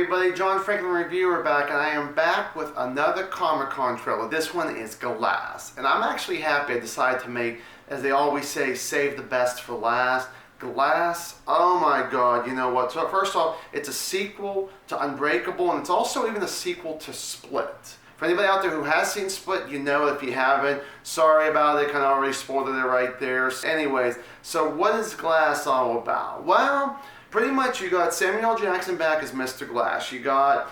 everybody, John Franklin Reviewer back, and I am back with another Comic-Con trailer. This one is Glass, and I'm actually happy I decided to make, as they always say, save the best for last. Glass, oh my god, you know what? So first off, it's a sequel to Unbreakable, and it's also even a sequel to Split. For anybody out there who has seen Split, you know. If you haven't, sorry about it, kind of already spoiled it right there. Anyways, so what is Glass all about? Well, pretty much you got Samuel L. Jackson back as Mr. Glass. You got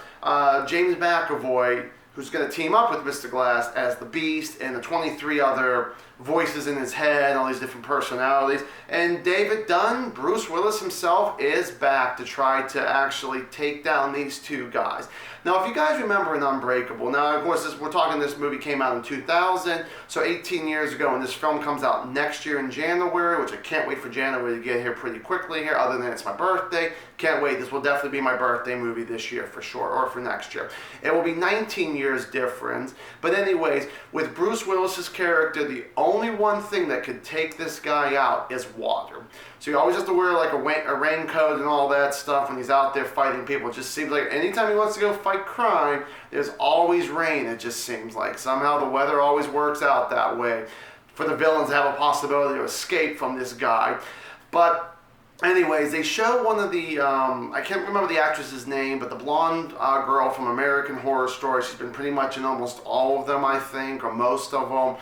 James McAvoy, who's going to team up with Mr. Glass as the Beast, and the 23 other voices in his head, all these different personalities. And David Dunn, Bruce Willis himself, is back to try to actually take down these two guys. Now, if you guys remember in Unbreakable, now of course we're talking this movie came out in 2000, so 18 years ago, and this film comes out next year in January, which I can't wait for January to get here pretty quickly here, other than it's my birthday. Can't wait. This will definitely be my birthday movie this year for sure, or for next year. It will be 19 years difference. But anyways, with Bruce Willis's character, the only one thing that could take this guy out is water. So he always has to wear like a raincoat and all that stuff when he's out there fighting people. It just seems like anytime he wants to go fight crime, there's always rain, it just seems like. Somehow the weather always works out that way for the villains to have a possibility to escape from this guy. But anyways, they show one of the, I can't remember the actress's name, but the blonde girl from American Horror Story. She's been pretty much in almost all of them, I think, or most of them.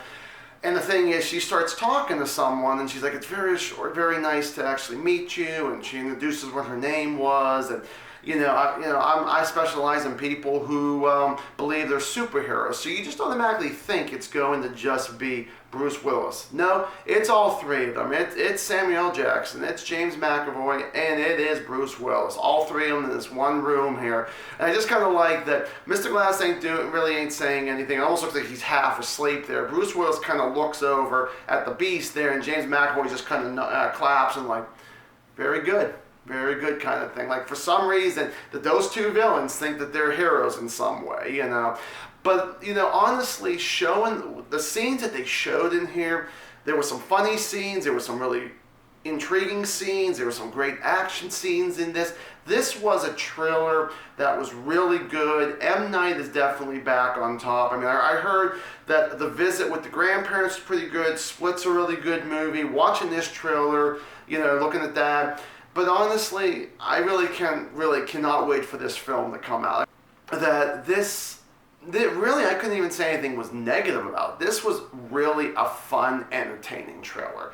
And the thing is, she starts talking to someone, and she's like, it's very short, very nice to actually meet you, and she introduces what her name was, and I specialize in people who believe they're superheroes. So you just automatically think it's going to just be Bruce Willis. No, it's all three of them. It's Samuel L. Jackson, it's James McAvoy, and it is Bruce Willis. All three of them in this one room here. And I just kind of like that Mr. Glass really ain't saying anything. It almost looks like he's half asleep there. Bruce Willis kind of looks over at the Beast there, and James McAvoy just kind of claps and like, very good. Very good kind of thing. Like, for some reason, that those two villains think that they're heroes in some way, you know. But, honestly, showing the scenes that they showed in here, there were some funny scenes, there were some really intriguing scenes, there were some great action scenes in this. This was a thriller that was really good. M. Night is definitely back on top. I mean, I heard that The Visit with the Grandparents is pretty good. Split's a really good movie. Watching this trailer, looking at that. But honestly, I really cannot wait for this film to come out. Really, I couldn't even say anything was negative about it. This was really a fun, entertaining trailer.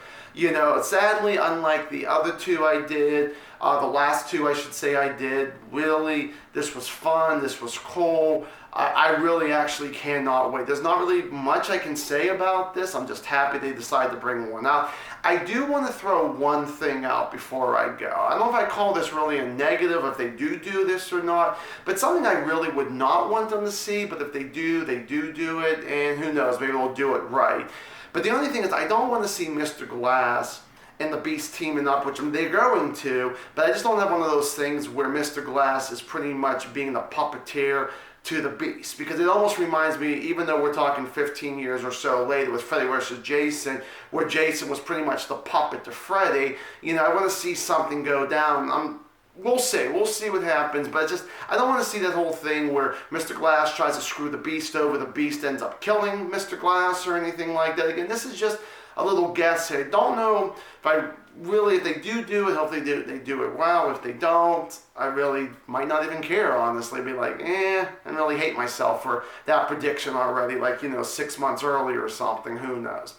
Sadly, unlike the other two I did, the last two I should say I did, really, this was fun, this was cool. I really actually cannot wait. There's not really much I can say about this. I'm just happy they decided to bring one out. I do want to throw one thing out before I go. I don't know if I call this really a negative, if they do this or not, but something I really would not want them to see, but if they do it, and who knows, maybe they'll do it right. But the only thing is, I don't want to see Mr. Glass and the Beast teaming up, which they're going to, but I just don't have one of those things where Mr. Glass is pretty much being the puppeteer to the Beast, because it almost reminds me, even though we're talking 15 years or so later with Freddy vs. Jason, where Jason was pretty much the puppet to Freddy. I want to see something go down. We'll see what happens, but I don't want to see that whole thing where Mr. Glass tries to screw the Beast over, the Beast ends up killing Mr. Glass or anything like that. Again, this is just a little guess here. Don't know if they do it, hopefully they do it well. If they don't, I really might not even care, honestly. Be like, I really hate myself for that prediction already, 6 months earlier or something, who knows.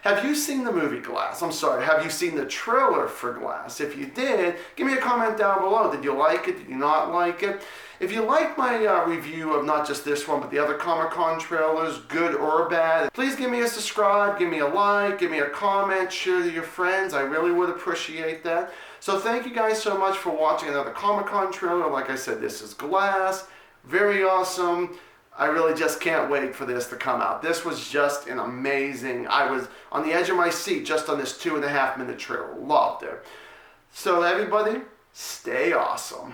Have you seen the movie Glass? I'm sorry, have you seen the trailer for Glass? If you did, give me a comment down below. Did you like it? Did you not like it? If you like my review of not just this one, but the other Comic-Con trailers, good or bad, please give me a subscribe, give me a like, give me a comment, share to your friends. I really would appreciate that. So thank you guys so much for watching another Comic-Con trailer. Like I said, this is Glass. Very awesome. I really just can't wait for this to come out. This was just an amazing, I was on the edge of my seat just on this 2.5 minute trailer. Loved it. So everybody, stay awesome.